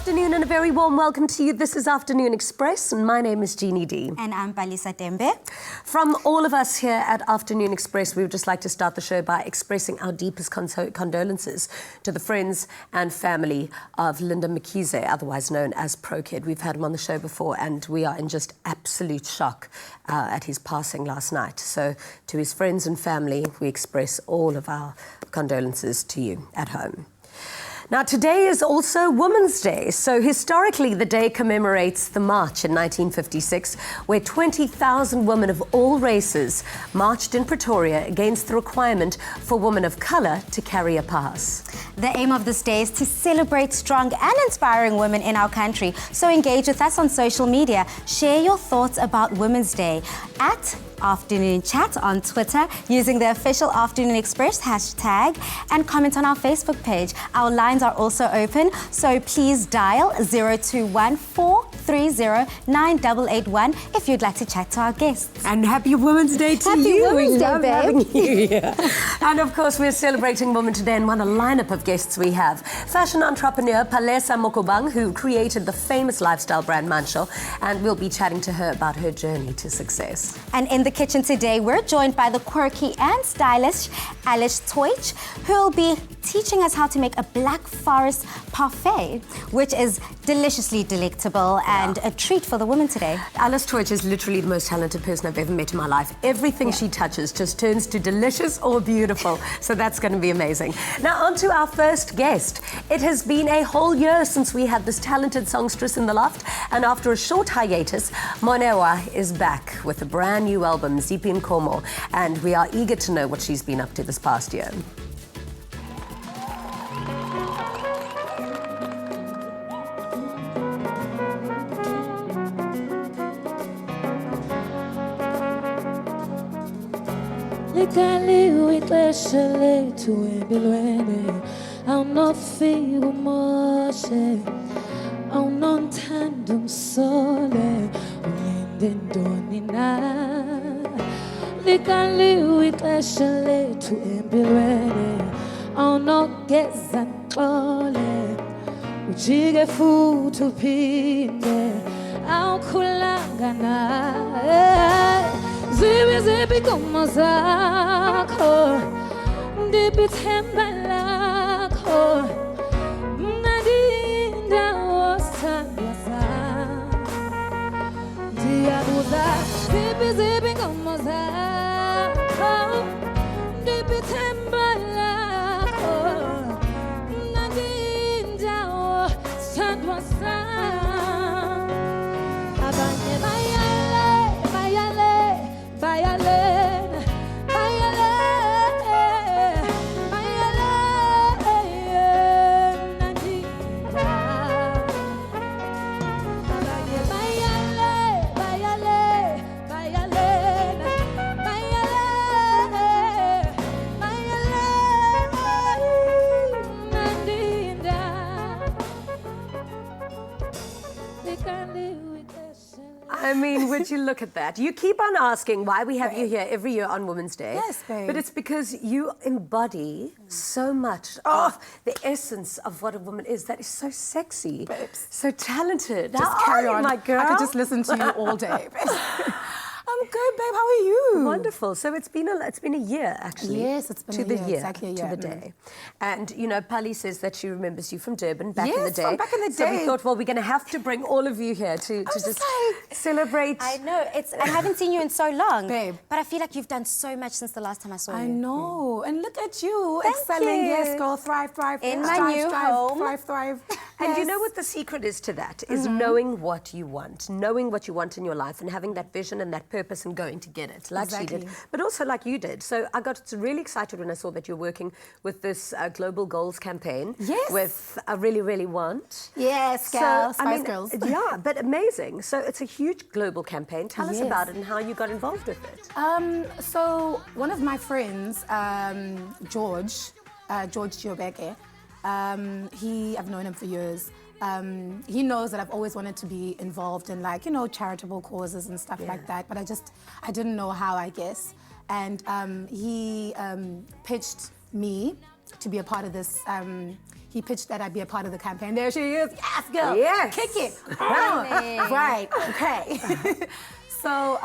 afternoon and a very warm welcome to you. This is Afternoon Express and my name is Jeannie D. And I'm Palesa Tembe. From all of us here at Afternoon Express, we would just like to start the show by expressing our deepest condolences to the friends and family of Linda Mkhize, otherwise known as ProKid. We've had him on the show before and we are in just absolute shock at his passing last night. So to his friends and family, we express all of our condolences to you at home. Now, today is also Women's Day. So historically, the day commemorates the march in 1956, where 20,000 women of all races marched in Pretoria against the requirement for women of color to carry a pass. The aim of this day is to celebrate strong and inspiring women in our country. So engage with us on social media. Share your thoughts about Women's Day at Afternoon Chat on Twitter using the official Afternoon Express hashtag and comment on our Facebook page. Our lines are also open, so please dial 021-430-9881 if you'd like to chat to our guests. And happy Women's Day to Happy you. Women's Day, love babe. having you here. And of course, we're celebrating women today, and what a lineup of guests we have. Fashion entrepreneur Palesa Mokubung, who created the famous lifestyle brand Moneoa, and we'll be chatting to her about her journey to success. And in the kitchen today, we're joined by the quirky and stylish Alice Toich, who'll be teaching us how to make a Black Forest parfait, which is deliciously delectable and a treat for the women today. Alice Toich is literally the most talented person I've ever met in my life. Everything she touches just turns to delicious or beautiful. So that's going to be amazing. Now, on to our first guest. It has been a whole year since we had this talented songstress in the loft. And after a short hiatus, Moneoa is back with a brand new album, Zipi Nkomo. And we are eager to know what she's been up to this past year. Likaliwe ixesha lethu empilweni awunofika umoshe awunothanda umsole ulinde ntoni na Likaliwe ixesha lethu empilweni awunogeza nxole ujike futhi uphinde awukhulanga na Zipi como zakho, dipi themba lakho, nadinda osandwa sam. Diyabuza, zipi como zakho, dipi themba lakho, nadinda osandwa sam. Abanye bayale. Bayale, I mean, would you look at that? You keep on asking why we have you here every year on Women's Day. Yes, babe. But it's because you embody so much of the essence of what a woman is. That is so sexy, Babes. so talented. Just How carry are you, on. my girl? I could just listen to you all day. I'm good, babe. How are you? Wonderful. So it's been a year, actually. Yes, it's been a year, exactly a year. To the day. And, you know, Pali says that she remembers you from Durban back in the Yes, day. from back in the So we day. thought, well, we're going to have to bring all of you here to just like- celebrate. I know, I haven't seen you in so long. Babe. But I feel like you've done so much since the last time I saw you. I know. And look at you. Thank excelling. you. Yes, girl. Thrive. In strive, my new strive, home. Thrive. And you Yes. know what the secret is to that? Is knowing what you want in your life and having that vision and that purpose and going to get it, like she did, Exactly. but also like you did. So I got really excited when I saw that you're working with this Global Goals campaign. Yes. With I Really, Really Want. Yes, So, girls, I Spice mean, Girls. Yeah, but amazing. So it's a huge global campaign. Tell us Yes. about it and how you got involved with it. So one of my friends, George Giobeke, I've known him for years. He knows that I've always wanted to be involved in, like, you know, charitable causes and stuff like that, but I didn't know how, I guess. And he pitched me to be a part of this. He pitched that I'd be a part of the campaign. There she is. Yes, girl. Yes. Kick it. Right. Okay. So,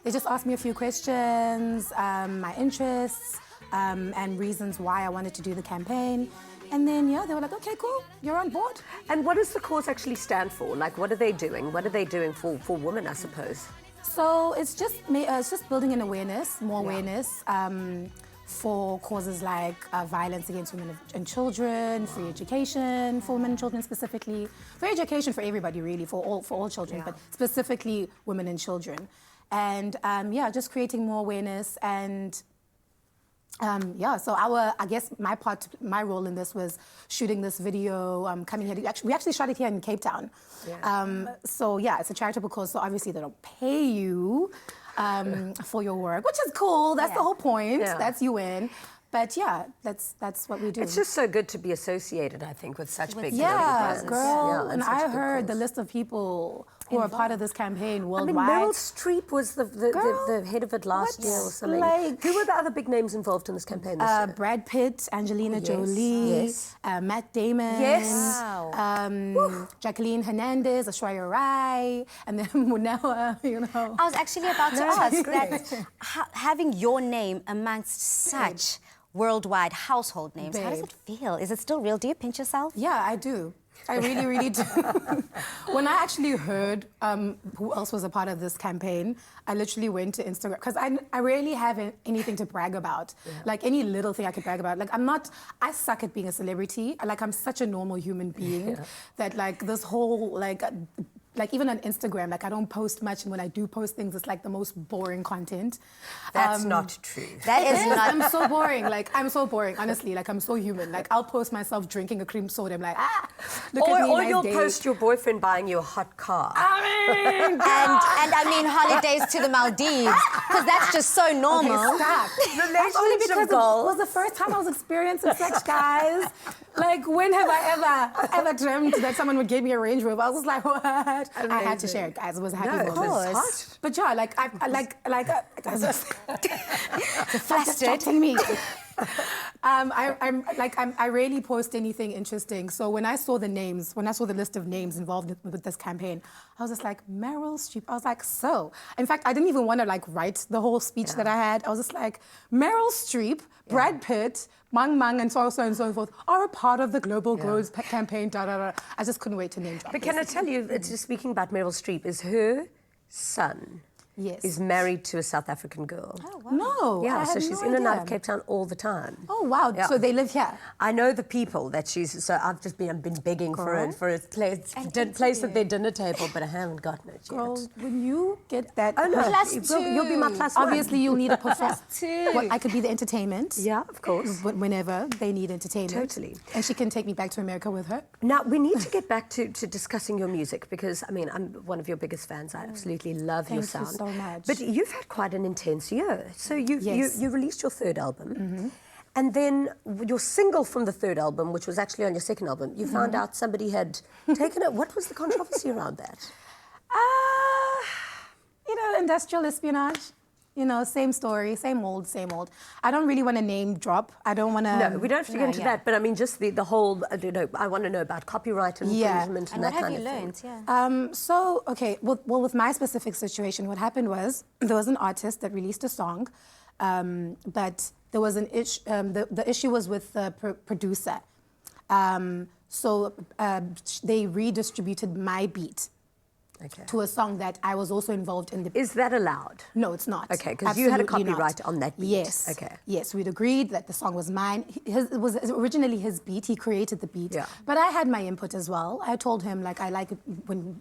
they just asked me a few questions, my interests, and reasons why I wanted to do the campaign. And then, they were like, okay, cool, you're on board. And what does the cause actually stand for? Like, what are they doing? What are they doing for women, I suppose? So it's just building an awareness, more awareness for causes like violence against women and children, free education for women and children specifically, free education for everybody really, for all children, but specifically women and children. And just creating more awareness and so I guess my role in this was shooting this video, coming here. We actually shot it here in Cape Town. Yeah. It's a charitable cause, so obviously they don't pay you for your work, which is cool. That's the whole point. Yeah. That's UN. But that's what we do. It's just so good to be associated, I think, with such big brands. Girl. And I heard the list of people who are part of this campaign worldwide. I mean, Meryl Streep was the head of it last year or something. Like, who were the other big names involved in this campaign this year? Brad Pitt, Angelina Jolie, Matt Damon, Jacqueline Hernandez, Aishwarya Rai, and then Moneoa, I was actually about to ask that having your name amongst such worldwide household names, how does it feel? Is it still real? Do you pinch yourself? Yeah, I do. I really, really do. When I actually heard who else was a part of this campaign, I literally went to Instagram, because I rarely have anything to brag about. Like any little thing I could brag about. Like I suck at being a celebrity. Like I'm such a normal human being that like this whole like even on Instagram, like I don't post much, and when I do post things, it's like the most boring content. That's not true. That is not. I'm so boring. Like I'm so boring, honestly. Like I'm so human. Like I'll post myself drinking a cream soda. I'm like, look at me. Or nice you'll day. post your boyfriend buying you a hot car. I mean, and I mean holidays to the Maldives, because that's just so normal. Okay, stop. That's only because it was the first time I was experiencing such, guys. Like, when have I ever dreamt that someone would give me a Range Rover? I was like, what? Amazing. I had to share it, guys. It was a happy moment. It was hot. But yeah, I was flustered. me. I rarely post anything interesting. So when I saw the list of names involved with this campaign, I was just like, Meryl Streep. I was like, so. In fact, I didn't even want to write the whole speech that I had. I was just like, Meryl Streep, Brad Pitt, Mang Mang, and so on and so forth are a part of the Global Goals campaign. I just couldn't wait to name drop. But can I tell you, just speaking about Meryl Streep, is her son is married to a South African girl. Oh, wow. No, yeah, so she's in and out of idea. Cape Town all the time. Oh wow! Yeah. So they live here. I know the people that she's. So I've been begging for a place at their dinner table, but I haven't gotten it yet. Girl, when you get that, +2, you'll be my +1. Obviously, you'll need a performance. +2. Well, I could be the entertainment. Yeah, of course. Whenever they need entertainment. Totally. And she can take me back to America with her. Now we need to get back to discussing your music, because I mean I'm one of your biggest fans. I absolutely love your sound. Thank you so much. But you've had quite an intense year. So you released your third album, and then your single from the third album, which was actually on your second album, you found out somebody had taken it. What was the controversy around that? Industrial espionage. Same story, same old. I don't really want to name drop. I don't want to... No, we don't have to get into that, but I mean just the whole, I want to know about copyright and infringement and that kind of thing. What have you learned? Well, with my specific situation, what happened was there was an artist that released a song, but there was an issue, the issue was with the producer. So they redistributed my beat. Okay. To a song that I was also involved in. Is that allowed? No, it's not. Okay, because you had a copyright on that beat. Yes. Okay. Yes, we'd agreed that the song was mine. It was originally his beat. He created the beat. Yeah. But I had my input as well. I told him, I like it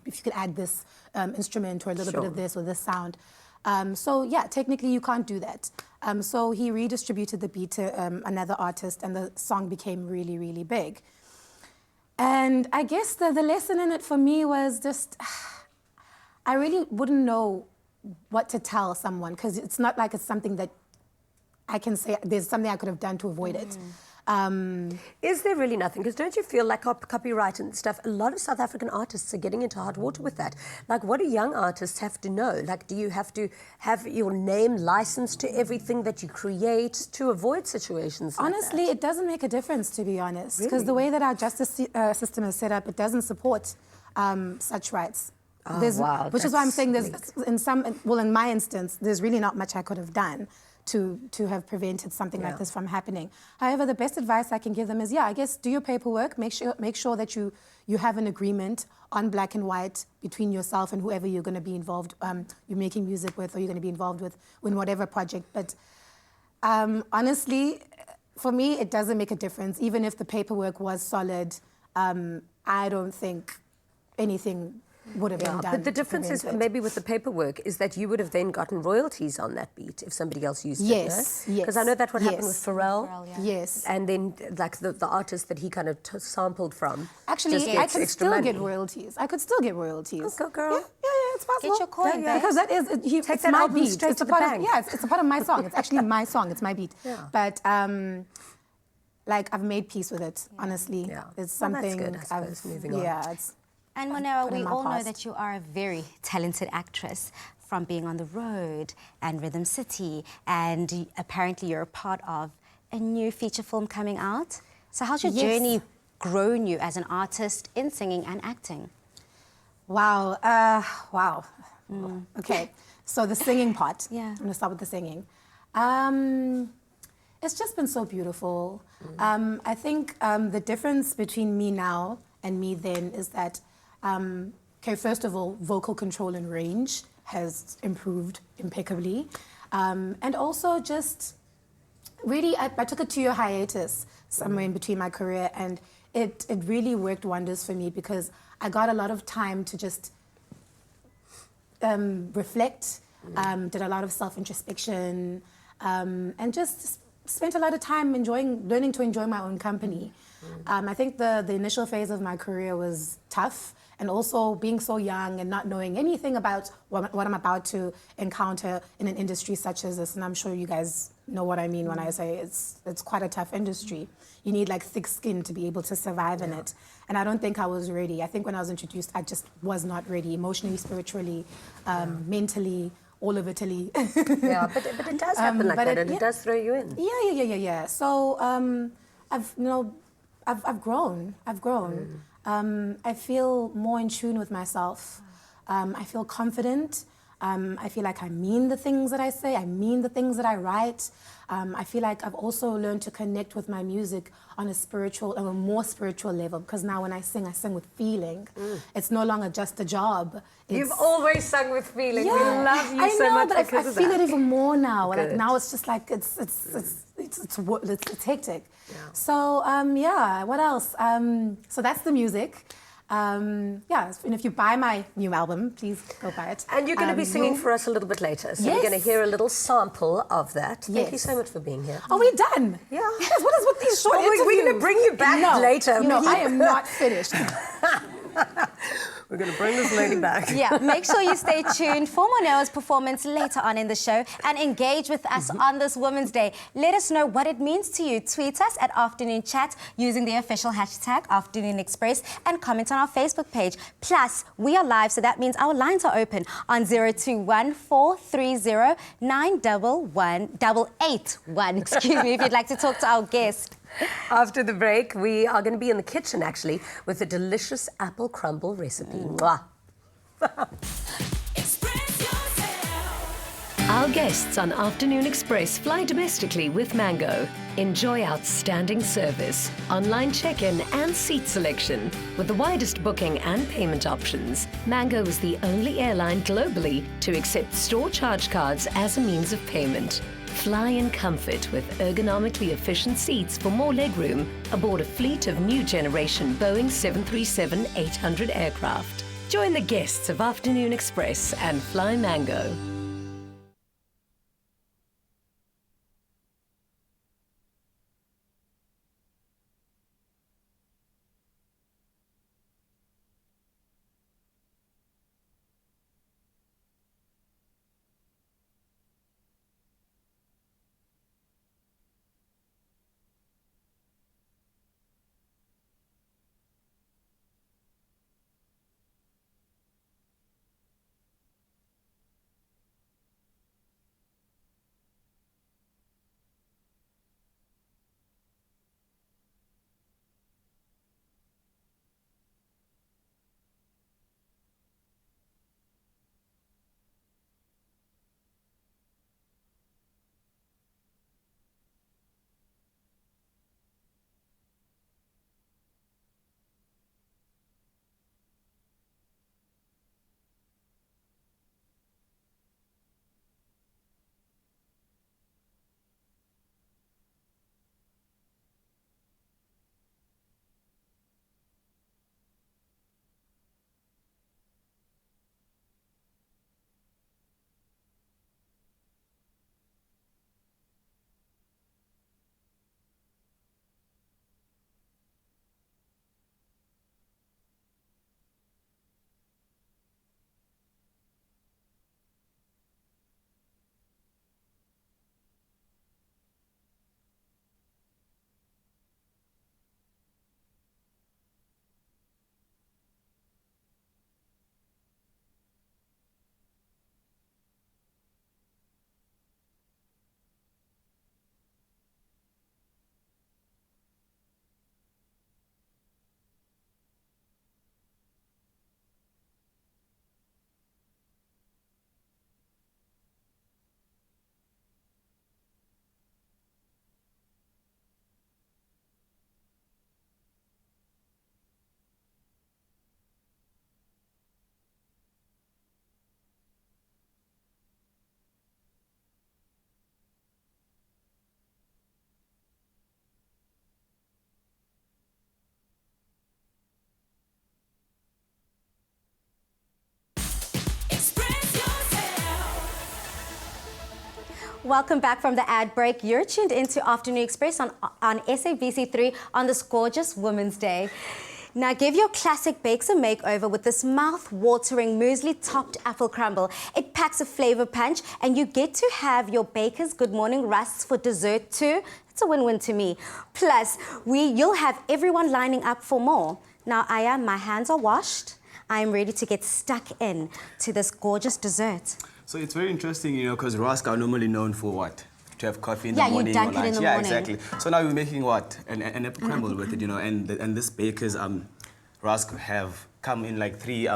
if you could add this instrument or a little bit of this or this sound. Technically you can't do that. So he redistributed the beat to another artist, and the song became really, really big. And I guess the lesson in it for me was just... I really wouldn't know what to tell someone, because it's not like it's something that I can say, there's something I could have done to avoid it. Is there really nothing? Because don't you feel like copyright and stuff, a lot of South African artists are getting into hot water with that. Like, what do young artists have to know? Like, do you have to have your name licensed to everything that you create to avoid situations like Honestly, that? it doesn't make a difference, to be honest. Because Really? the way that our justice system is set up, it doesn't support such rights. Wow, which is why I'm that's saying big. in my instance, there's really not much I could have done to have prevented something like Yeah. this from happening. However, the best advice I can give them is, I guess do your paperwork, make sure that you have an agreement on black and white between yourself and whoever you're going to be involved, you're making music with, or you're going to be involved with in whatever project. But honestly, for me, it doesn't make a difference. Even if the paperwork was solid, I don't think anything would have been done. But the difference is maybe with the paperwork is that you would have then gotten royalties on that beat if somebody else used Yes, it. No? yes. Because I know that what happened with Pharrell. Yes. And then like the artist that he kind of sampled from. Actually, just I gets can extra still money. get royalties. I could still get royalties. Oh, go girl. Yeah, it's possible. Get your coin, babe. Because that is, Take it's that my album beat. straight It's to a the part bank. of, it's a part of my song. It's actually my song. It's my beat. Yeah. But like I've made peace with it. Honestly, Yeah. it's Well, that's something good, I suppose, moving on. Yeah, it's. And Moneoa, put in we my all know past. that you are a very talented actress from being on the road and Rhythm City, and apparently you're a part of a new feature film coming out. So how's your Yes. journey grown you as an artist in singing and acting? Wow. Wow. Okay. So the singing part. Yeah. I'm gonna start with the singing. It's just been so beautiful. I think the difference between me now and me then is that, okay, first of all, vocal control and range has improved impeccably. And also just really, I took a 2-year hiatus somewhere in between my career, and it really worked wonders for me because I got a lot of time to just reflect, did a lot of self-introspection, and just spent a lot of time learning to enjoy my own company. I think the initial phase of my career was tough, and also being so young and not knowing anything about what I'm about to encounter in an industry such as this. And I'm sure you guys know what I mean when I say it's quite a tough industry. You need like thick skin to be able to survive in it. And I don't think I was ready. I think when I was introduced, I just was not ready, emotionally, spiritually, mentally, all of Italy. Yeah, but it does happen like that, and it does throw you in. Yeah. So I've grown. I feel more in tune with myself. I feel confident. I feel like I mean the things that I say. I mean the things that I write. I feel like I've also learned to connect with my music on a more spiritual level, because now when I sing with feeling. It's no longer just a job. You've always sung with feeling. Yeah, We love you I so know, much but I because of feel that. it even more now. Like Good. now, it's just like it's hectic. Yeah. So what else? So that's the music. And if you buy my new album, please go buy it. And you're going to be singing for us a little bit later, so we're going to Yes. hear a little sample of that. Thank you Yes. so much for being here. Are we done? Yeah. Yes, what is with these short Well, we're interviews? going to bring you back later. No, I am not finished. We're going to bring this lady back. Yeah, make sure you stay tuned for Moneoa's performance later on in the show and engage with us on this Women's Day. Let us know what it means to you. Tweet us at Afternoon Chat using the official hashtag Afternoon Express and comment on our Facebook page. Plus, we are live, so that means our lines are open on 021 430 911 excuse me, if you'd like to talk to our guest. After the break, we are going to be in the kitchen, actually, with a delicious apple crumble recipe. Mwah. Our guests on Afternoon Express fly domestically with Mango. Enjoy outstanding service, online check-in and seat selection. With the widest booking and payment options, Mango is the only airline globally to accept store charge cards as a means of payment. Fly in comfort with ergonomically efficient seats for more legroom aboard a fleet of new generation Boeing 737-800 aircraft. Join the guests of Afternoon Express and fly Mango. Welcome back from the ad break. You're tuned into Afternoon Express on SABC3 on this gorgeous Women's Day. Now give your classic bakes a makeover with this mouth-watering muesli-topped apple crumble. It packs a flavor punch and you get to have your Baker's Good Morning Rusks for dessert too. It's a win-win to me. Plus, you'll have everyone lining up for more. Now, Aya, my hands are washed. I'm ready to get stuck in to this gorgeous dessert. So it's very interesting, you know, because rusk are normally known for what? To have coffee in the you morning dunk or it in lunch. the Yeah, morning. exactly. So now we're making what? An apple crumble with it, you know, and this baker's rusk have come in like 3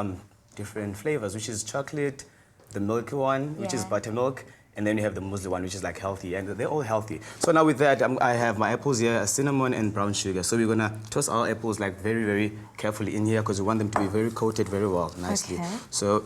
different flavors, which is chocolate, the milky one, which is buttermilk, and then you have the muesli one, which is like healthy, and they're all healthy. So now with that, I have my apples here, cinnamon and brown sugar. So we're gonna toss our apples like very, very carefully in here because we want them to be very coated very well, nicely. Okay.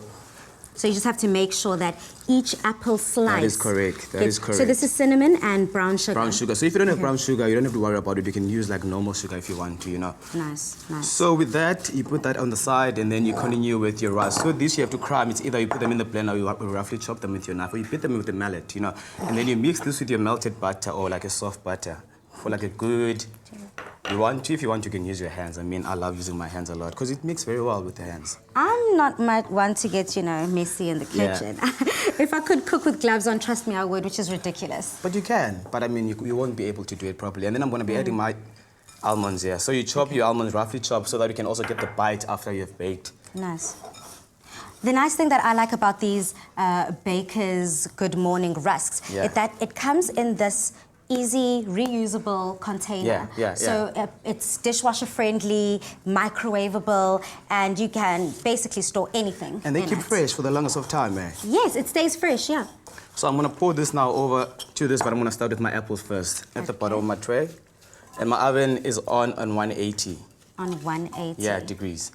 So you just have to make sure that each apple slice... That is correct. That is correct. So this is cinnamon and brown sugar. Brown sugar. So if you don't have brown sugar, you don't have to worry about it. You can use like normal sugar if you want to, you know. Nice, nice. So with that, you put that on the side and then you continue with your rusk. So this you have to cram. It's either you put them in the blender or you roughly chop them with your knife or you beat them with the mallet, you know. And then you mix this with your melted butter or like a soft butter for like a good... If you want, you can use your hands. I mean, I love using my hands a lot because it mixes very well with the hands. I'm not one to get, you know, messy in the kitchen. Yeah. If I could cook with gloves on, trust me, I would, which is ridiculous. But you can. But I mean, you won't be able to do it properly. And then I'm going to be adding my almonds here. So you chop your almonds roughly chopped so that you can also get the bite after you've baked. Nice. The nice thing that I like about these Baker's Good Morning Rusks is that it comes in this easy, reusable container. So it's dishwasher friendly, microwavable, and you can basically store anything. And they keep fresh for the longest of time, eh? Yes, it stays fresh, yeah. So I'm gonna pour this now over to this, but I'm gonna start with my apples first at the bottom of my tray. And my oven is on 180. On 180? Yeah, degrees.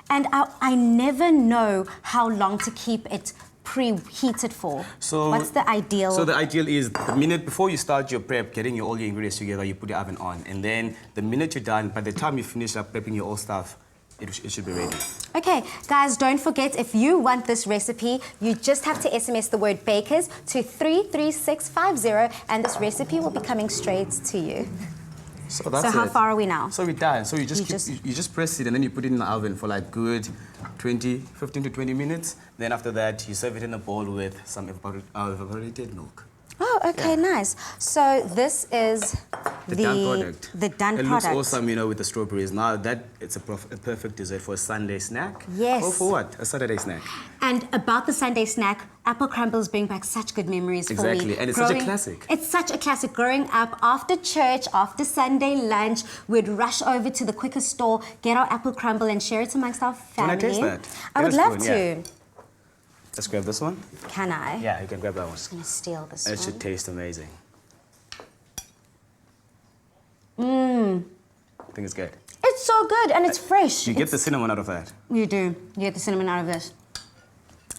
And I never know how long to keep it preheated for. So what's the ideal? So the ideal is the minute before you start your prep, getting all your ingredients together, you put the oven on. And then the minute you're done, by the time you finish up prepping your old stuff, it should be ready. Okay, guys, don't forget, if you want this recipe, you just have to SMS the word bakers to 33650 and this recipe will be coming straight to you. So that's how far are we now? So we're done. So you just press it and then you put it in the oven for like good 15 to 20 minutes. Then after that, you serve it in a bowl with some evaporated milk. Oh, okay, nice. So this is the done product. The done product. It looks awesome, you know, with the strawberries. Now it's a perfect dessert for a Sunday snack. Yes. Or for what? A Saturday snack. And about the Sunday snack, apple crumbles bring back such good memories for me. Exactly, and it's such a classic. It's such a classic. Growing up, after church, after Sunday lunch, we'd rush over to the quicker store, get our apple crumble and share it amongst our family. Can I taste that? I would love to. Yeah. Let's grab this one. Can I? Yeah, you can grab that one. I'm just going to steal this one. It should taste amazing. Mmm. I think it's good. It's so good and it's fresh. You get the cinnamon out of that. You do. You get the cinnamon out of this.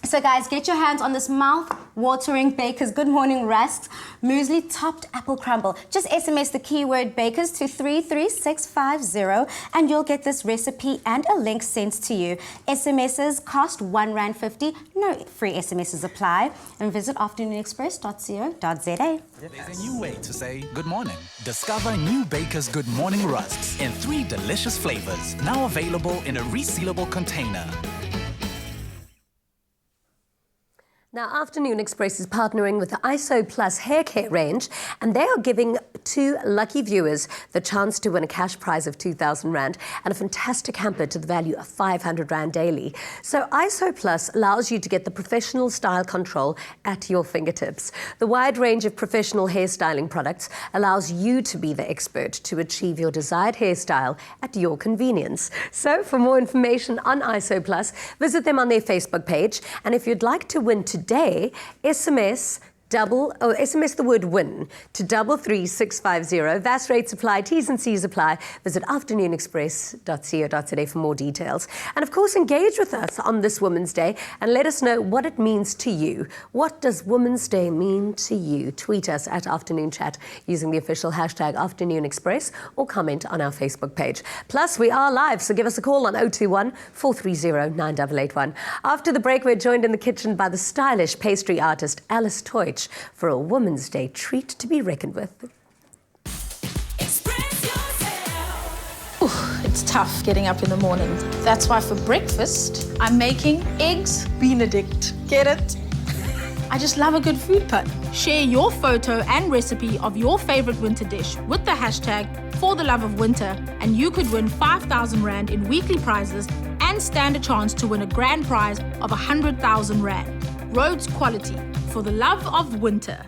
So guys, get your hands on this mouth-watering Baker's Good Morning Rusks muesli-topped apple crumble. Just SMS the keyword Bakers to 33650 and you'll get this recipe and a link sent to you. SMSs cost R1.50. No free SMSs apply. And visit afternoonexpress.co.za. There's a new way to say good morning. Discover new Baker's Good Morning Rusks in 3 delicious flavors. Now available in a resealable container. Now, Afternoon Express is partnering with the ISO Plus hair care range, and they are giving 2 lucky viewers the chance to win a cash prize of 2,000 Rand and a fantastic hamper to the value of 500 Rand daily. So ISO Plus allows you to get the professional style control at your fingertips. The wide range of professional hairstyling products allows you to be the expert to achieve your desired hairstyle at your convenience. So for more information on ISO Plus, visit them on their Facebook page, and if you'd like to win today, SMS the word WIN to 33650. VAS rates apply, T's and C's apply. Visit afternoonexpress.co.za for more details. And of course, engage with us on this Women's Day and let us know what it means to you. What does Women's Day mean to you? Tweet us at Afternoon Chat using the official hashtag Afternoon Express or comment on our Facebook page. Plus, we are live, so give us a call on 021 430 9881. After the break, we're joined in the kitchen by the stylish pastry artist Alice Toit, Deutsch for a Women's Day treat to be reckoned with. It's tough getting up in the morning. That's why for breakfast, I'm making eggs Benedict. Get it? I just love a good food pun. Share your photo and recipe of your favorite winter dish with the hashtag #ForTheLoveOfWinter, and you could win 5,000 Rand in weekly prizes and stand a chance to win a grand prize of 100,000 Rand. Rhodes quality for the love of winter.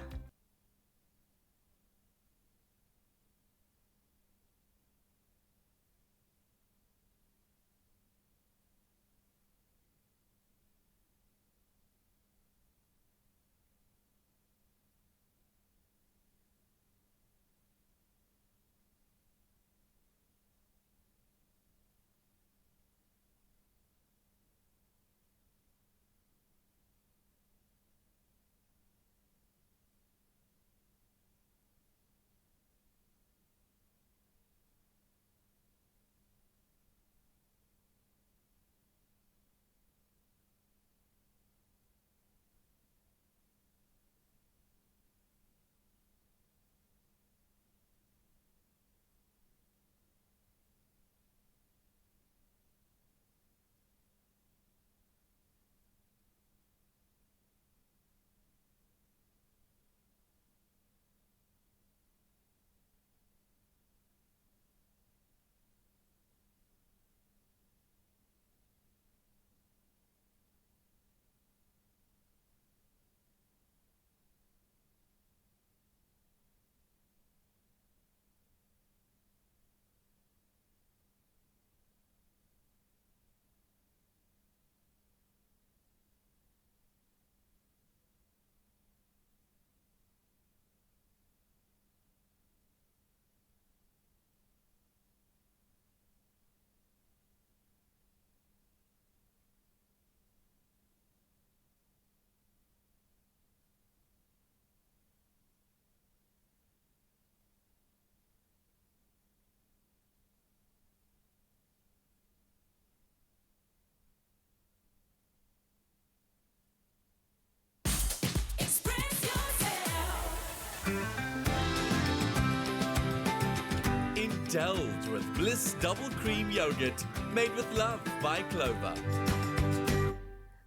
Indulge with Bliss Double Cream Yogurt, made with love by Clover.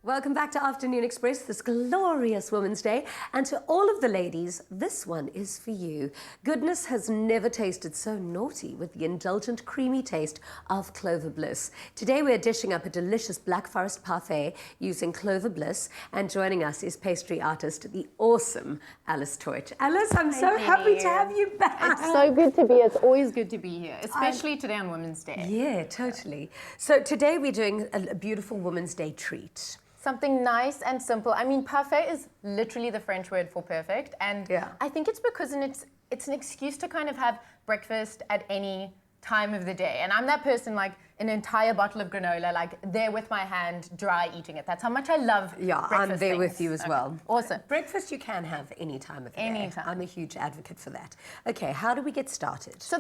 Welcome back to Afternoon Express, this glorious Women's Day. And to all of the ladies, this one is for you. Goodness has never tasted so naughty with the indulgent, creamy taste of Clover Bliss. Today we're dishing up a delicious Black Forest parfait using Clover Bliss. And joining us is pastry artist, the awesome Alice Toit. Alice, I'm so happy to have you back. It's so good to be here. It's always good to be here, especially today on Women's Day. Yeah, totally. So today we're doing a beautiful Women's Day treat. Something nice and simple. I mean, parfait is literally the French word for perfect. And I think it's because it's an excuse to kind of have breakfast at any time of the day. And I'm that person, like an entire bottle of granola, like there with my hand, dry eating it. That's how much I love breakfast I'm there things. with you as well. Awesome. Breakfast you can have any time of the day. Anytime. I'm a huge advocate for that. Okay, how do we get started? So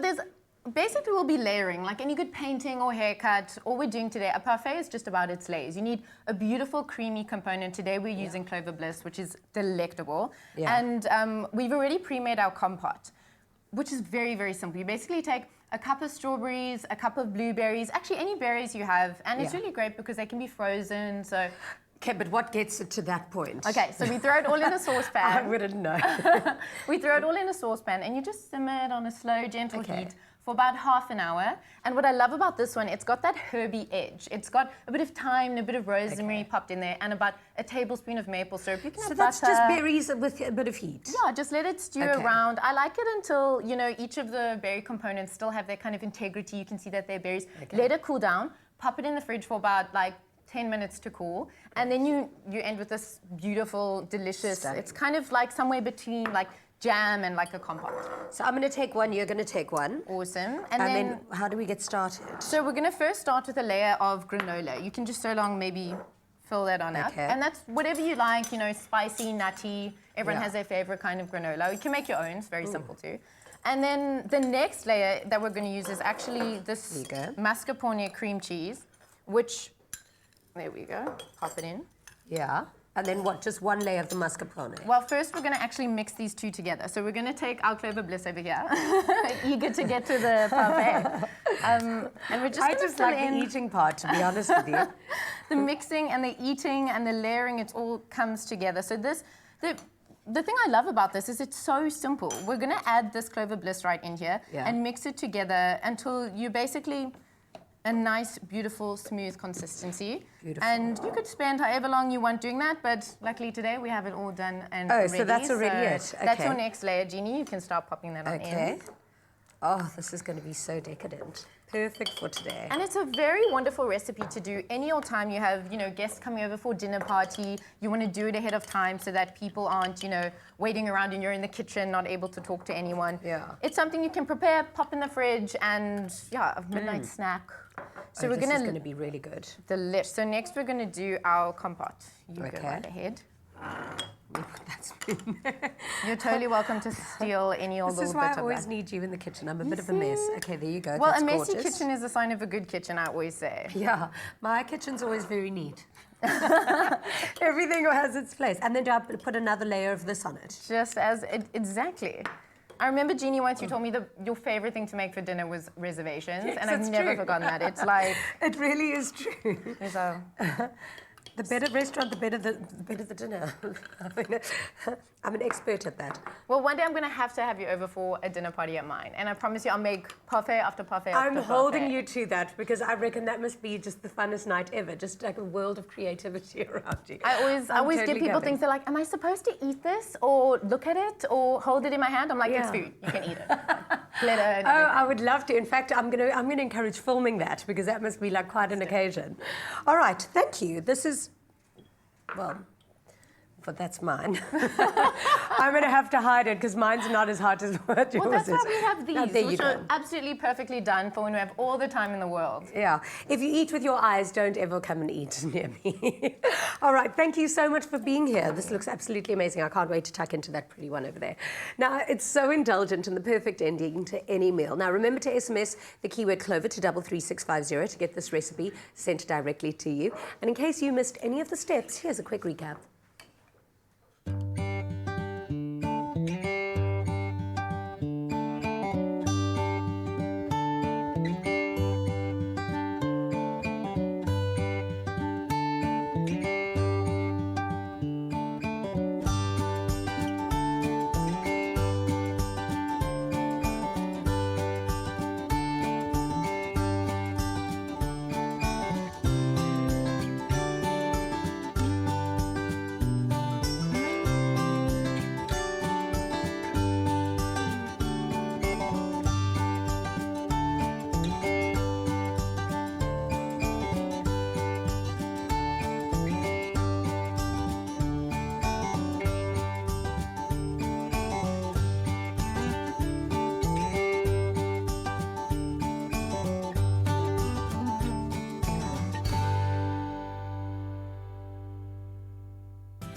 basically we'll be layering, like any good painting or haircut. All we're doing today, a parfait is just about its layers. You need a beautiful creamy component. Today we're using Clover Bliss, which is delectable. And we've already pre-made our compote, which is very, very simple. You basically take a cup of strawberries, a cup of blueberries, actually any berries you have, and it's really great because they can be frozen, so. Okay, but what gets it to that point? Okay, so we throw it all in a saucepan. I wouldn't know. We throw it all in a saucepan and you just simmer it on a slow, gentle heat for about half an hour. And what I love about this one, it's got that herby edge. It's got a bit of thyme, a bit of rosemary popped in there, and about a tablespoon of maple syrup. You can have that's butter. just berries with a bit of heat? Yeah, just let it stew around. I like it until, you know, each of the berry components still have their kind of integrity. You can see that they're berries. Let it cool down, pop it in the fridge for about like 10 minutes to cool, and then you end with this beautiful, delicious, it's kind of like somewhere between like jam and like a compote. So I'm going to take one, you're going to take one. Awesome. And then how do we get started? So we're going to first start with a layer of granola. You can just so long maybe fill that on up. And that's whatever you like, you know, spicy, nutty. Everyone has their favorite kind of granola. You can make your own, it's very simple too. And then the next layer that we're going to use is actually this mascarpone cream cheese, which, there we go, pop it in. Yeah. And then what? Just one layer of the mascarpone. Well, first we're going to actually mix these two together. So we're going to take our clover bliss over here, eager to get to the parfait. And we're just I just like the eating part, to be honest with you. The mixing and the eating and the layering, it all comes together. So the thing I love about this is it's so simple. We're going to add this clover bliss right in here and mix it together until you basically a nice, beautiful, smooth consistency. Beautiful. And you could spend however long you want doing that, but luckily today we have it all done and ready. So that's already it. Okay. That's your next layer, Jeannie. You can start popping that on in. Okay. Oh, this is going to be so decadent. Perfect for today. And it's a very wonderful recipe to do any old time you have, guests coming over for dinner party. You want to do it ahead of time so that people aren't, waiting around and you're in the kitchen, not able to talk to anyone. Yeah. It's something you can prepare, pop in the fridge, and a midnight snack. So we're this is going to be really good. Delish. So next we're going to do our compote. You Okay. go right ahead. That's You're totally welcome to steal any old This little is why bit I of always that. need you in the kitchen. I'm a bit of a mess. Okay, there you go. Well, That's a messy gorgeous. kitchen is a sign of a good kitchen, I always say. Yeah, my kitchen's always very neat. Everything has its place. And then do I put another layer of this on it? Just as, exactly. I remember, Jeannie, once you told me your favorite thing to make for dinner was reservations, Yes, and I've it's never true. forgotten that. It's like... It really is true. There's a... The better restaurant, the better the dinner. I'm an expert at that. Well, one day I'm going to have you over for a dinner party at mine, and I promise you I'll make parfait after parfait after I'm parfait. holding you to that because I reckon that must be just the funnest night ever. Just like a world of creativity around you. I always totally give people going. things. They're like, "Am I supposed to eat this or look at it or hold it in my hand?" I'm like, "It's food. You can eat it." Glitter and Oh, everything. I would love to. In fact, I'm gonna encourage filming that because that must be like quite an occasion. All right, thank you. This is, well, but that's mine. I'm going to have to hide it because mine's not as hot as what yours Well, that's is. why we have these, Oh, there you which go. are absolutely perfectly done for when we have all the time in the world. Yeah. If you eat with your eyes, don't ever come and eat near me. All right. Thank you so much for being here. This looks absolutely amazing. I can't wait to tuck into that pretty one over there. Now, it's so indulgent and the perfect ending to any meal. Now, remember to SMS the keyword Clover to 33650 to get this recipe sent directly to you. And in case you missed any of the steps, here's a quick recap.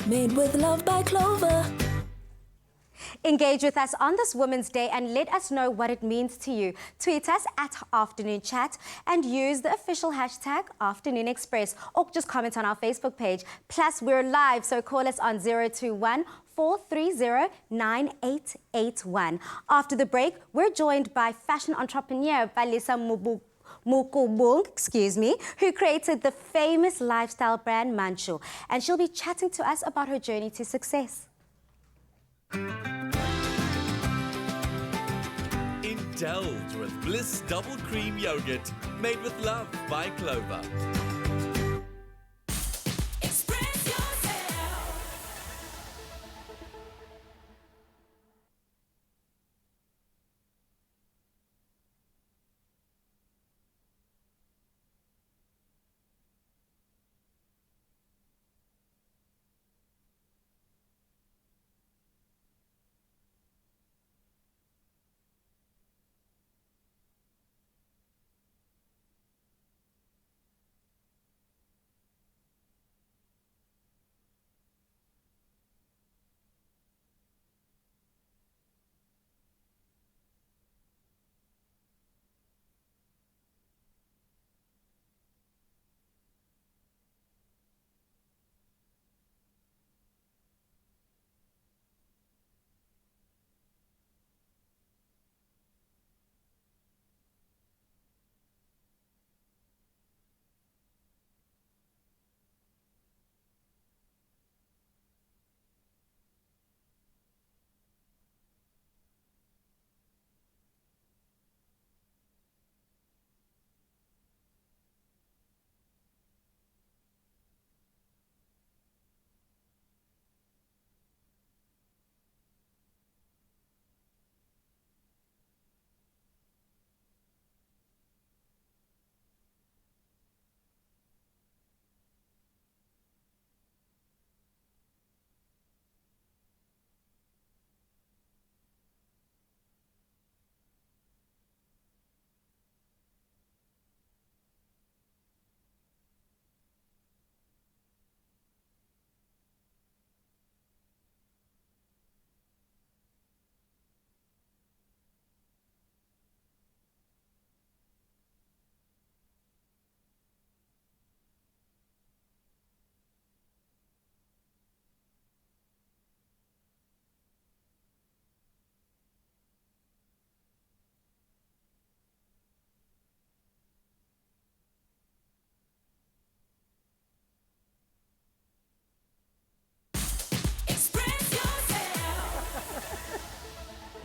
Made with love by Clover. Engage with us on this Women's Day and let us know what it means to you. Tweet us at Afternoon Chat and use the official hashtag Afternoon Express or just comment on our Facebook page. Plus, we're live, so call us on 021 430-9881. After the break, we're joined by fashion entrepreneur Palesa Mokubung, who created the famous lifestyle brand Manchu, and she'll be chatting to us about her journey to success. Indulge with Bliss Double Cream Yogurt, made with love by Clover. Express yourself.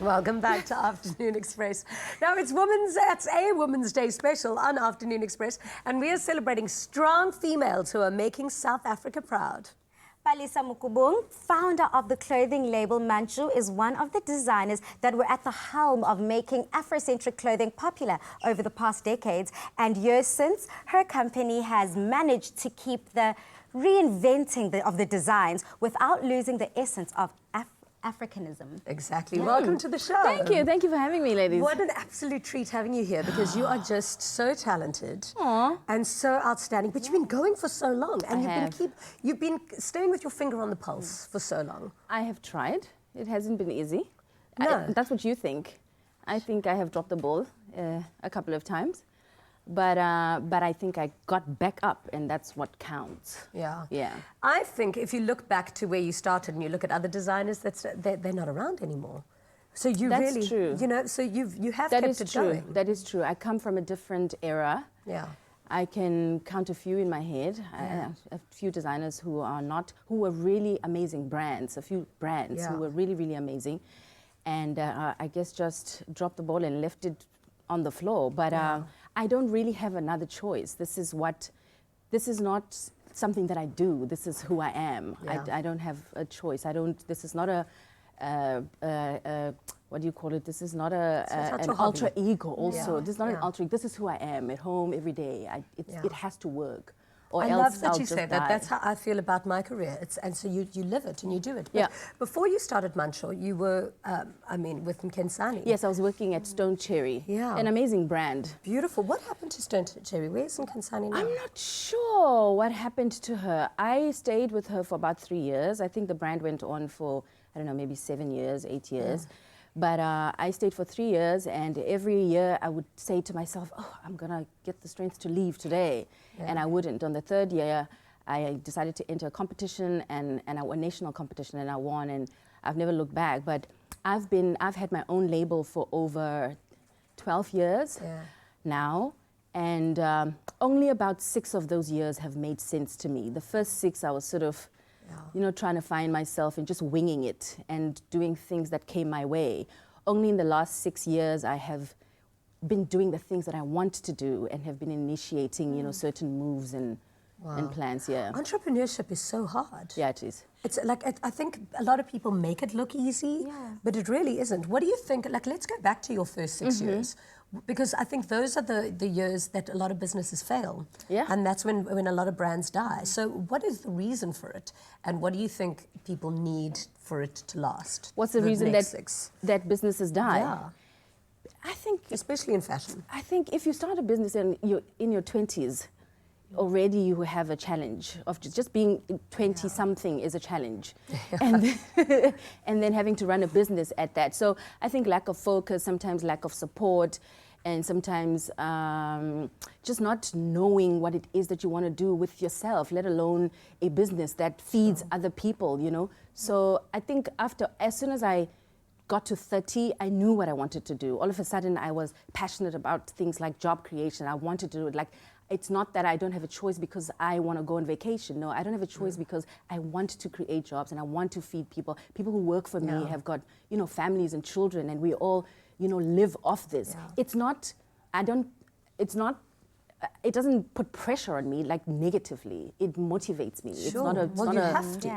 Welcome back to Afternoon Express. Now it's a Women's Day special on Afternoon Express, and we are celebrating strong females who are making South Africa proud. Palesa Mokubung, founder of the clothing label Manchu, is one of the designers that were at the helm of making Afrocentric clothing popular over the past decades. And years since, her company has managed to keep the reinventing of the designs without losing the essence of Africanism. Exactly. Welcome to the show. Thank you. Thank you for having me, ladies. What an absolute treat having you here, because you are just so talented and so outstanding. But you've been going for so long, and you've been staying with your finger on the pulse for so long. I have tried. It hasn't been easy. No. That's what you think. I think I have dropped the ball a couple of times. But I think I got back up, and that's what counts. Yeah. Yeah. I think if you look back to where you started and you look at other designers, they're not around anymore. So That's true. You know, so you have That kept is it true. going. That is true. I come from a different era. Yeah. I can count a few in my head. A few designers who were really amazing brands. A few brands who were really, really amazing, and I guess just dropped the ball and left it on the floor. But I don't really have another choice. This is not something that I do. This is who I am. Yeah. I don't have a choice. This is not what do you call it? This is not an alter ego also. Yeah. This is not an alter ego. This is who I am at home every day. It has to work. Or I else love that I'll you just say that. die. That's how I feel about my career. And so you live it and you do it. But Yeah. before you started Manchu, you were, with Nkensani. Yes, I was working at Stone Cherry. Yeah. An amazing brand. Beautiful. What happened to Stone Cherry? Where's Nkensani now? I'm not sure what happened to her. I stayed with her for about 3 years. I think the brand went on for, I don't know, maybe 7 years, 8 years. Yeah. But I stayed for 3 years, and every year I would say to myself, oh, I'm going to get the strength to leave today. Yeah. And I wouldn't. On the third year, I decided to enter a competition, and a national competition, and I won, and I've never looked back. But I've had my own label for over 12 years now, and only about 6 of those years have made sense to me. The first 6, I was sort of trying to find myself and just winging it and doing things that came my way. Only in the last 6 years, I have been doing the things that I want to do and have been initiating, certain moves and plans. Yeah. Entrepreneurship is so hard. Yeah, it is. It's like, I think a lot of people make it look easy, but it really isn't. What do you think? Like, let's go back to your first 6 years. Because I think those are the years that a lot of businesses fail. Yeah. And that's when a lot of brands die. So what is the reason for it? And what do you think people need for it to last? What's the reason that businesses die? Yeah. I think, especially in fashion. I think if you start a business and you're in your 20s, already you have a challenge of just being 20-something is a challenge. And then having to run a business at that. So I think lack of focus, sometimes lack of support, and sometimes just not knowing what it is that you want to do with yourself, let alone a business that feeds other people, So I think as soon as I got to 30, I knew what I wanted to do. All of a sudden, I was passionate about things like job creation. I wanted to do it. It's not that I don't have a choice because I want to go on vacation. No, I don't have a choice because I want to create jobs and I want to feed people. People who work for me have got, families and children, and we all, live off this. It doesn't put pressure on me negatively. It motivates me. Sure.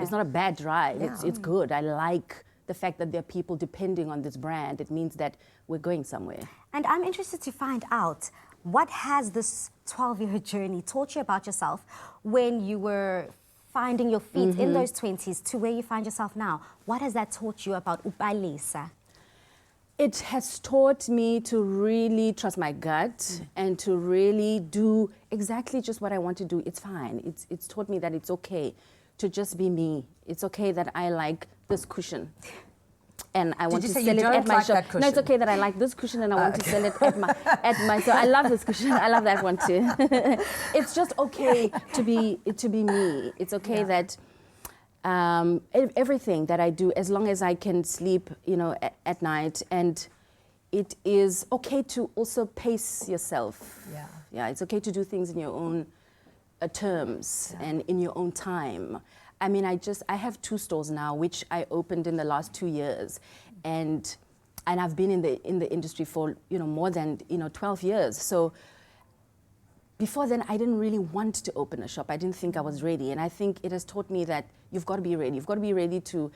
It's not a bad drive. Yeah. It's good. I like the fact that there are people depending on this brand. It means that we're going somewhere. And I'm interested to find out, what has this 12-year journey taught you about yourself when you were finding your feet in those 20s to where you find yourself now? What has that taught you about Palesa? It has taught me to really trust my gut and to really do exactly just what I want to do. It's fine. It's taught me that it's okay to just be me. It's okay that I like this cushion. And I want to sell it at my shop. No, it's okay that I like this cushion and I want to sell it at my. So I love this cushion. I love that one too. It's just okay to be me. It's okay that everything that I do, as long as I can sleep, at night, and it is okay to also pace yourself. Yeah, it's okay to do things in your own terms and in your own time. I mean, I have 2 stores now, which I opened in the last 2 years. And and I've been in the industry for more than 12 years. So before then, I didn't really want to open a shop. I didn't think I was ready, and I think it has taught me that you've got to be ready. You've got to be ready to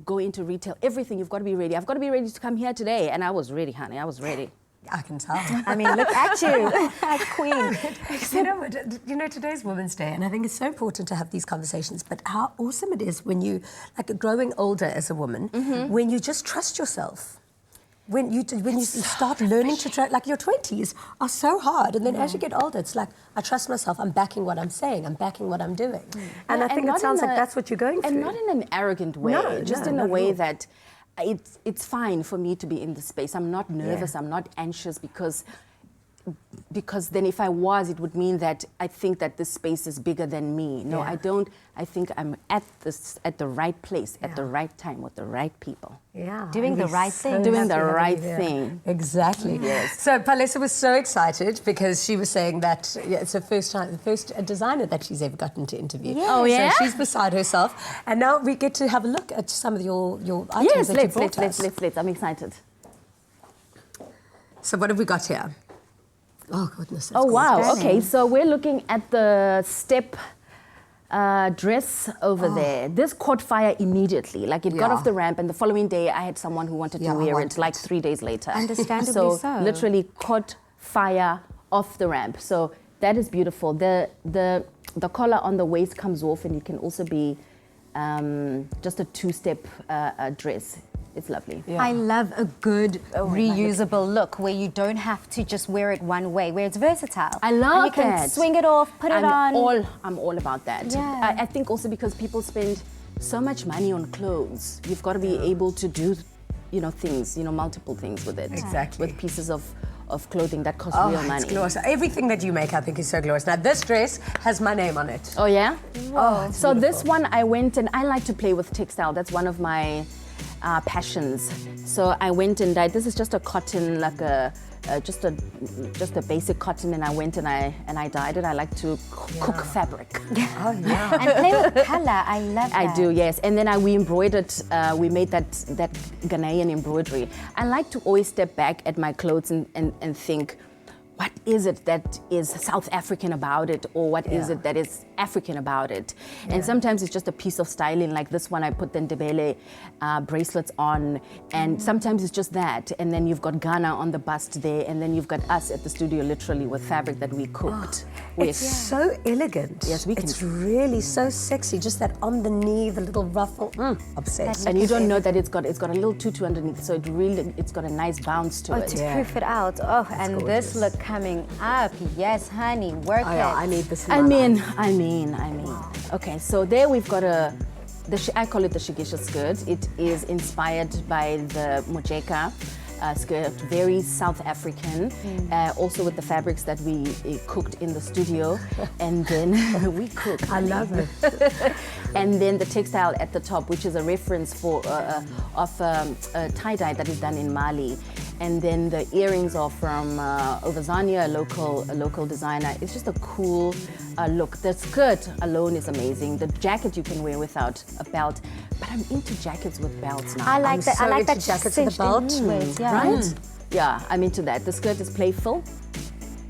go into retail. Everything you've got to be ready. I've got to be ready to come here today, and I was ready, honey. I was ready. I can tell. I mean, look at you, queen. Today's Women's Day, and I think it's so important to have these conversations, but how awesome it is when you, growing older as a woman, when you just trust yourself. When you start learning to trust, your 20s are so hard, and then as you get older, it's like, I trust myself, I'm backing what I'm saying, I'm backing what I'm doing. And I think it sounds like that's what you're going through. And not in an arrogant way, just in a way that it's fine for me to be in the space. I'm not nervous, I'm not anxious, because then if I was, it would mean that I think that this space is bigger than me. No, I don't. I think I'm at the right place, at the right time, with the right people. Yeah. Doing the right thing. Doing the right thing. Exactly. Yes. So Palesa was so excited because she was saying that it's the first designer that she's ever gotten to interview. Yes. Oh, yeah? So she's beside herself. And now we get to have a look at some of your items that you brought us. Let's. I'm excited. So what have we got here? Oh, goodness. Oh, wow. Okay, so we're looking at the step dress over there. This caught fire immediately. It got off the ramp, and the following day I had someone who wanted to wear it 3 days later. Understandably so. Literally caught fire off the ramp. So that is beautiful. The collar on the waist comes off, and it can also be just a two-step dress. It's lovely. Yeah. I love a good reusable look where you don't have to just wear it one way, where it's versatile. I love and you can swing it off, put it on. I'm all about that. Yeah. I think also because people spend so much money on clothes, you've got to be able to do, things, multiple things with it. Exactly. With pieces of clothing that cost real money. It's glorious. Everything that you make, I think, is so glorious. Now, this dress has my name on it. Oh, yeah? Oh, so this one, I went and I like to play with textile. That's one of my passions. So I went and dyed. This is just a cotton, just a basic cotton, and I went and I dyed it. I like to cook fabric. Oh yeah. And play with color. I love that. I do, yes. And then we embroidered. We made that Ghanaian embroidery. I like to always step back at my clothes and think, what is it that is South African about it, or what is it that is African about it? And sometimes it's just a piece of styling, like this one. I put the Ndebele bracelets on, and sometimes it's just that. And then you've got Ghana on the bust there, and then you've got us at the studio, literally with fabric that we cooked. It's so elegant. Yes, we can. It's really so sexy. Just that on the knee, the little ruffle. Obsessed. And you don't know that it's got a little tutu underneath, so it's got a nice bounce to it. To proof it out. Oh, and this look coming up. Yes, honey, work it. I need this. I mean. Okay, so there we've got I call it the Shigisha skirt. It is inspired by the Mojeka skirt, very South African, also with the fabrics that we cooked in the studio. And then we cook. I love it. And then the textile at the top, which is a reference of tie-dye that is done in Mali. And then the earrings are from Ovazania, a local designer. It's just a cool look. The skirt alone is amazing. The jacket you can wear without a belt. But I'm into jackets with belts now. I like that. I like that jackets with a belt. Right? Yeah, I'm into that. The skirt is playful.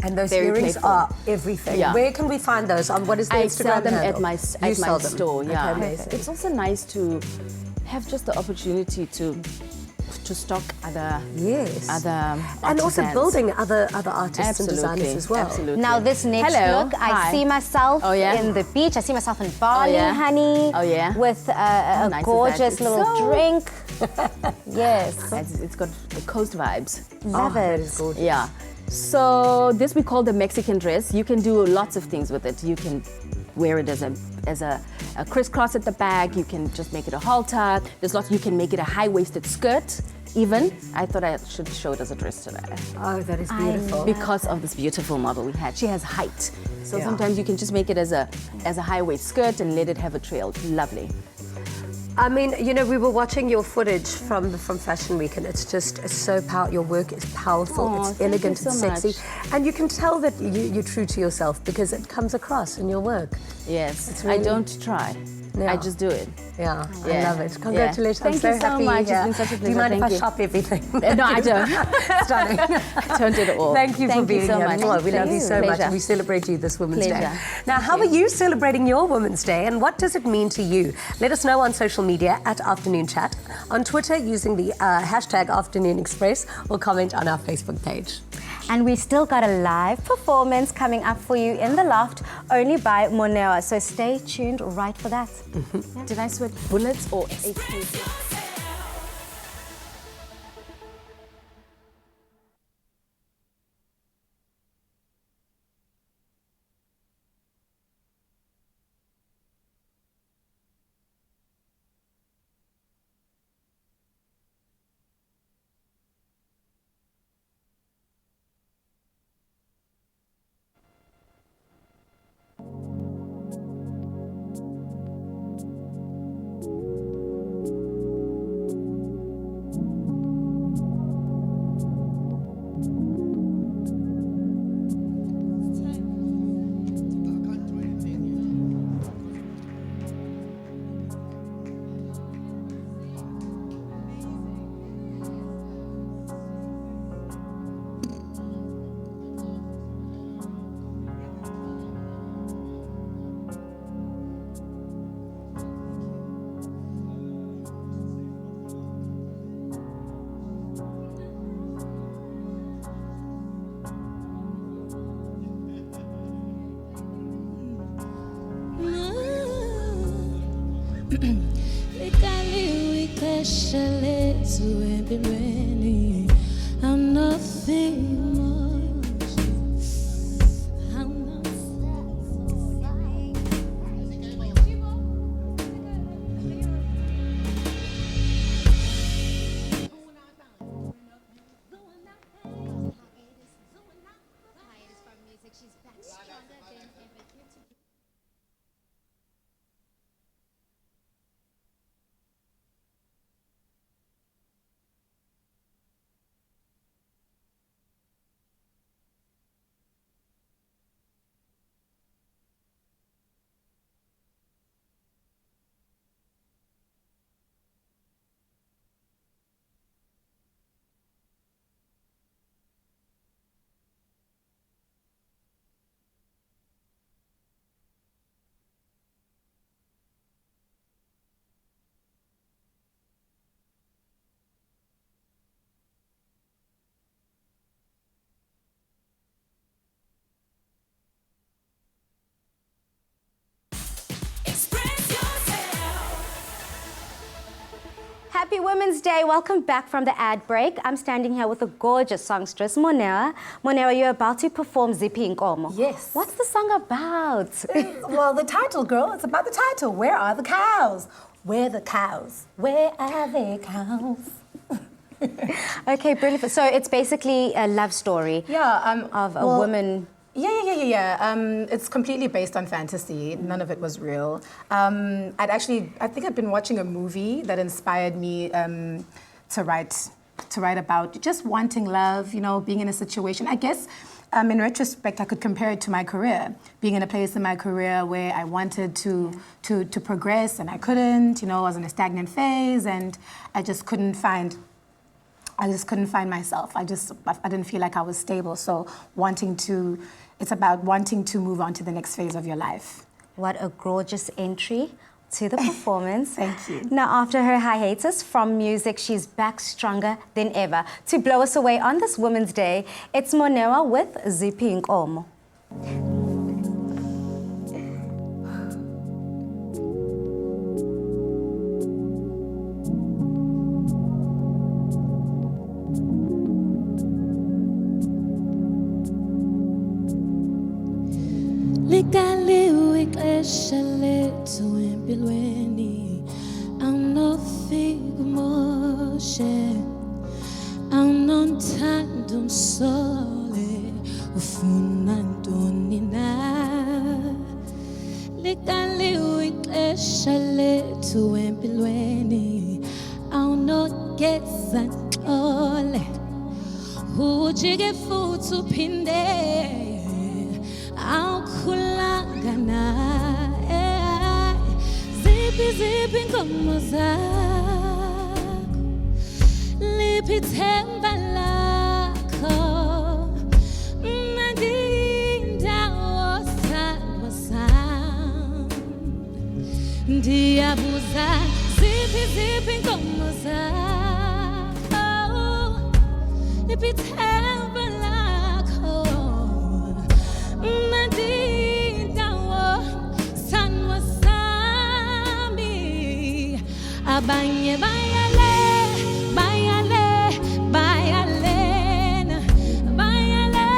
And those Very earrings playful. are everything. Yeah. Where can we find those? What is the I Instagram sell them handle? at my sell them. store. Yeah, Okay, amazing. it's also nice to have just the opportunity to stock other and also artisans. building other artists and designers as well. Absolutely. Now this next look, I see myself in the beach. I see myself in Bali, honey. Oh yeah. With a nice gorgeous little drink. Yes. It's got the coast vibes. Love it. It's gorgeous. Yeah. So this we call the Mexican dress. You can do lots of things with it. You can wear it as a crisscross at the back. You can just make it a halter. There's lots. You can make it a high-waisted skirt. Even I thought I should show it as a dress today. Oh, that is beautiful. Because of this beautiful model we had. She has height. So sometimes you can just make it as a high-waist skirt and let it have a trail. Lovely. I mean, we were watching your footage from Fashion Week, and it's so powerful. Your work is powerful, it's elegant, thank you it's so sexy. much. And you can tell that you're true to yourself because it comes across in your work. Yes, really... I don't try. I just do it. Yeah, I Yeah. love it. Congratulations. Thank I'm you so so happy much. you're It's here. been such a Do you pleasure. mind if I Thank you. shop everything? No, I don't. Stunning. Don't do it all. Thank you for Thank you being so here. much. Mwah, we love you so much. Pleasure. And we celebrate you this Women's Day. Pleasure. Now, how are you celebrating your Women's Day and what does it mean to you? Let us know on social media at Afternoon Chat, on Twitter using the hashtag Afternoon Express, or comment on our Facebook page. And we still got a live performance coming up for you in the loft, only by Moneoa. So stay tuned right for that. Did I sweat bullets or AK? I'm nothing much. I'm not Happy Women's Day. Welcome back from the ad break. I'm standing here with a gorgeous songstress, Moneoa. Moneoa, you're about to perform Zippy Nkomo. Yes. What's the song about? Well, the title, girl, it's about the title. Where are the cows? Where the cows? Where are the cows? Okay, brilliant. So it's basically a love story of a woman. Yeah. It's completely based on fantasy. None of it was real. I think I'd been watching a movie that inspired me to write about just wanting love, being in a situation. I guess in retrospect, I could compare it to my career, being in a place in my career where I wanted to progress and I couldn't, I was in a stagnant phase and I just couldn't find myself. I didn't feel like I was stable. So it's about wanting to move on to the next phase of your life. What a gorgeous entry to the performance. Thank you. Now, after her hiatus from music, she's back stronger than ever. To blow us away on this Women's Day, it's Moneoa with Zippy Nkomo. Likaliwe ixesha lethu empilweni awunofika umoshe awunothanda umsole ufuna ntoni na Likaliwe ixesha lethu empilweni awunogeza nxole ujike futhi uphinde awukhulanga naye Ziphi inkomo zakho, liphi ithemba lakho, mna ndiyindawo sandwa sami. Ndiyabuza ziphi inkomo zakho, liphi ithemba lakho, mna ndiyindawo sandwa sami. Abanye bayale, bayale, bayalena, bayale,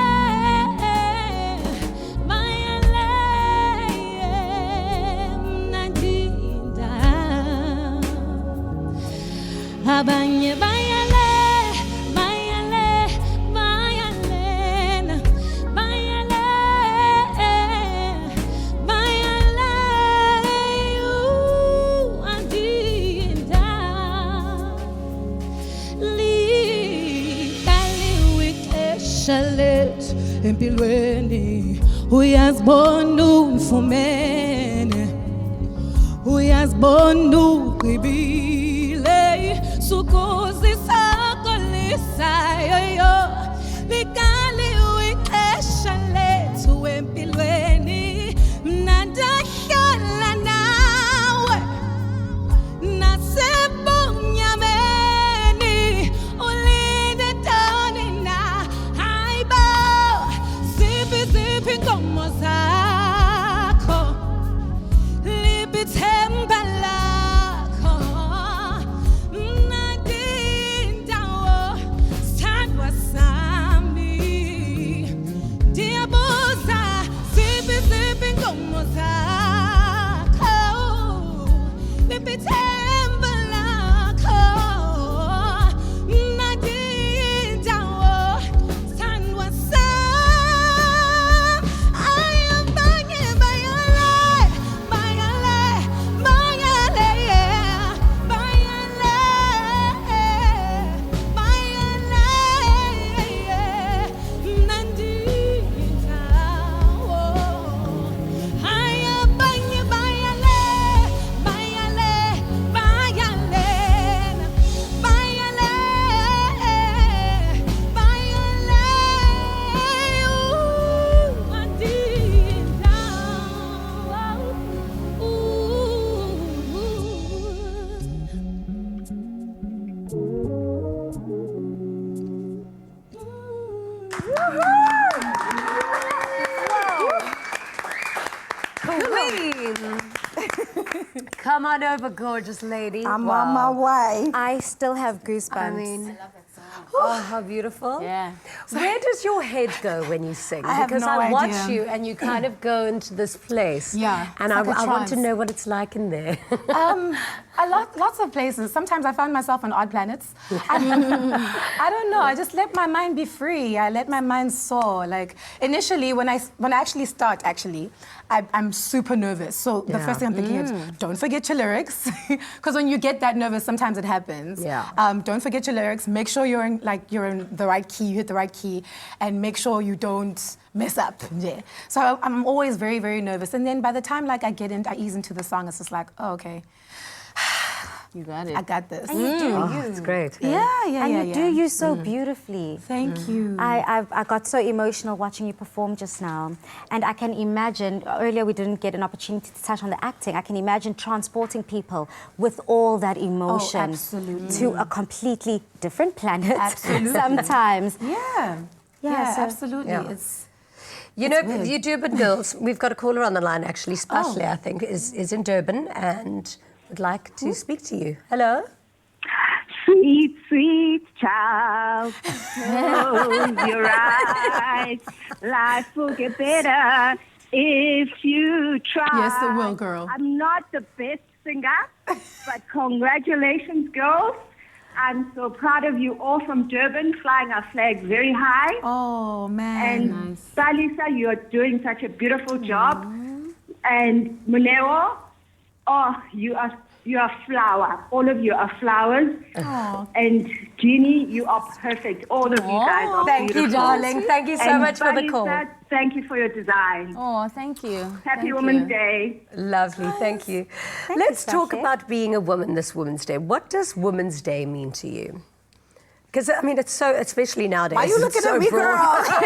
bayale, mna ndiyindawo. Abanye bayale, bayale, bayalena, bayale, bayale, andiyindawo. Likaliwe ixesha lethu empilweni, uyazibona ufumene, uyazibona ugqibile, sukuzisokolisayo. Likaliwe ixesha lethu empilweni, mna ndahlala nawe nasebumnyameni, ulinde ntoni na? Hayibo, ziphi inkomo zakho, liphi ithemba lakho, mna ndiyindawo sithandwa sami. Ndiyabuza ziphi inkomo zakho, liphi ithemba lakho, mna ndiyindawo sithandwa sami. Abanye bayale, bayale, bayale, yeah, bayale, bayale, yeah, mna ndiyindawo. Abanye bayale, bayale, bayalena, bayale, bayale, Queen. Come on over, gorgeous lady. I'm on my way. I still have goosebumps. I mean, oh, how beautiful. Yeah. Where does your head go when you sing? I have Because no I watch idea. you and you kind of go into this place. Yeah, And it's I, like a I want to trance. know what it's like in there. Lots of places. Sometimes I find myself on odd planets. I don't know. I just let my mind be free. I let my mind soar. Like initially, when I actually start, I'm super nervous. So the Yeah. first thing I'm thinking is, don't forget your lyrics, because when you get that nervous, sometimes it happens. Yeah. Don't forget your lyrics. Make sure you're in the right key. You hit the right key, and make sure you don't mess up. Yeah. So I'm always very, very nervous. And then by the time I ease into the song, it's just like, oh, okay. You got it. I got this. And you do Oh, you. it's great. And you do you so beautifully. Thank you. I got so emotional watching you perform just now. And I can imagine, earlier we didn't get an opportunity to touch on the acting, I can imagine transporting people with all that emotion absolutely. to a completely different planet Absolutely. sometimes. Yeah. Yeah, so- absolutely. Yeah. It's You know, you Durban girls, we've got a caller on the line actually, Spashley, Oh. I think, is in Durban and would like to speak to you. Hello? Sweet, sweet child, close your eyes. Life will get better if you try. Yes, it will, girl. I'm not the best singer, but congratulations, girls. I'm so proud of you all from Durban, flying our flag very high. Oh, man. And Palesa, you're doing such a beautiful job. And Moneoa, Oh, you are a flower. All of you are flowers. And Jeannie, you are perfect. All of you guys are Thank beautiful. you, darling. Thank you so And much for the Palesa, call. thank you for your design. Oh, thank you. Happy Thank Women's you. Day. Lovely, thank you. Let's talk about being a woman this Women's Day. What does Women's Day mean to you? Because, I mean, it's so, especially nowadays. Why are you it's looking so at me, broad. girl?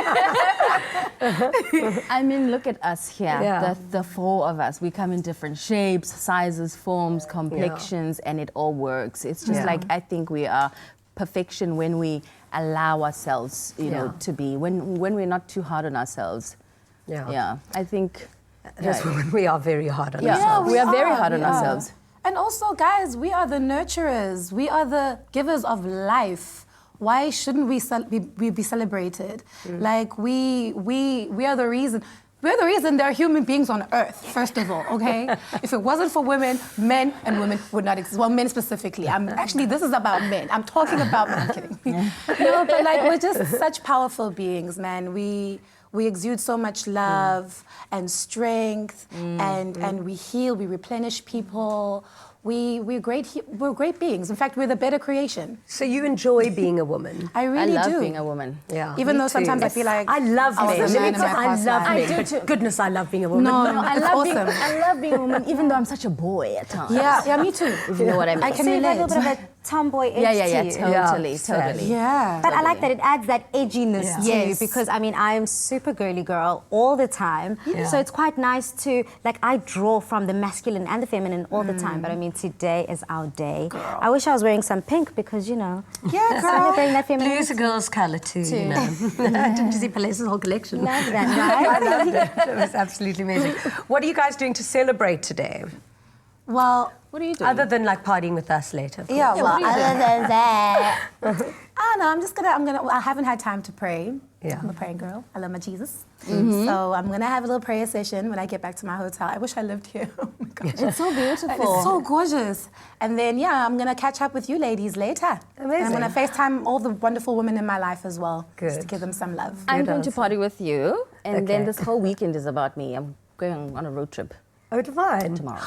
I mean, look at us here, Yeah. the four of us. We come in different shapes, sizes, forms, complexions, and it all works. It's just like, I think we are perfection when we allow ourselves, you know, to be, when we're not too hard on ourselves. Yeah, I think... That's when we are very hard on Yeah, ourselves. we are very hard on ourselves. And also, guys, we are the nurturers. We are the givers of life. Why shouldn't we be celebrated? Like we are the reason. We're the reason there are human beings on Earth, first of all, okay? If it wasn't for women, men and women would not exist. Well, men specifically. Actually, this is about men. I'm talking about men. I'm kidding. No, but like, we're just such powerful beings, man. We exude so much love and strength, and we heal, we replenish people. We're great beings. In fact, we're the better creation. So you enjoy being a woman? I really I love do. being a woman. Yeah. Even me though too. sometimes I feel like I love I was men. a man in my past life. I do love too. men. Goodness, I love being a woman. No, I it's love awesome. I love being a woman, even though I'm such a boy at times. Yeah, me too. If you know what I mean. I can So you have a relate. little bit of a tomboy edge to you. Totally. Yeah. But I like that it adds that edginess to you Yes. because I mean I am super girly girl all the time. So it's quite nice to like I draw from the masculine and the feminine all the time. But I mean today is our day. I wish I was wearing some pink because you know. Yeah, girl. Celebrating that Blue femininity. is a girl's colour too, you know. Didn't you see Palesa's whole collection? Love that, right? I loved it. It was absolutely amazing. What are you guys doing to celebrate today? Well, What are you doing? Other than like partying with us later. of yeah, course. well, other than that, I don't know. I haven't had time to pray. Yeah. I'm a praying girl. I love my Jesus. So I'm gonna have a little prayer session when I get back to my hotel. I wish I lived here. Oh my gosh. It's so beautiful. It's so gorgeous. And then, yeah, I'm going to catch up with you ladies later. Amazing. And I'm going to FaceTime all the wonderful women in my life as well. Just to Good. give them some love. I'm going to party with you, and then Okay. this whole weekend is about me. I'm going on a road trip Oh, divine. tomorrow.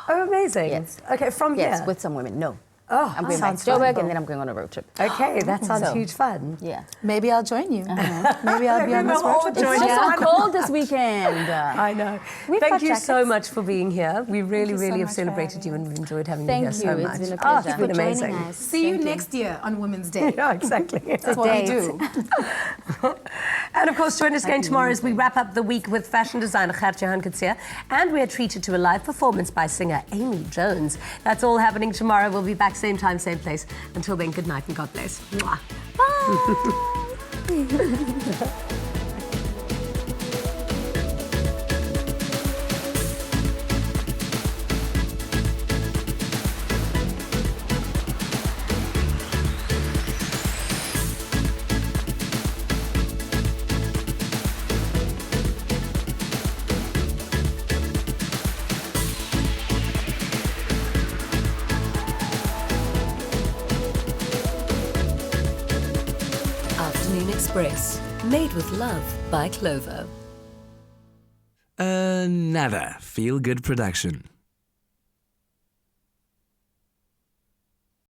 Oh, amazing. Yes. Okay, from Yes, here. with some women. No. Oh, I'm going back sounds to Joburg, fun. and then I'm going on a road trip. Okay, that sounds So- huge fun. Yeah. Maybe I'll join you. Maybe I'll be on this road trip. join It's you. just so cold this weekend. I know. We've Thank got you so jackets. much for being here. We really, you so really have much for celebrated having you and we've enjoyed having Thank you here so you. much. It's been a Oh, pleasure. it's been Joining amazing. us. See you next year on Women's Day. Yeah, exactly. That's what we date. do. And of course, join us again tomorrow as we wrap up the week with fashion designer Gertje Hanketsia. And we are treated to a live performance by singer Amy Jones. That's all happening tomorrow. We'll be back same time, same place. Until then, good night and God bless. Mwah. Afternoon Express. Made with love by Clover. Another feel-good production.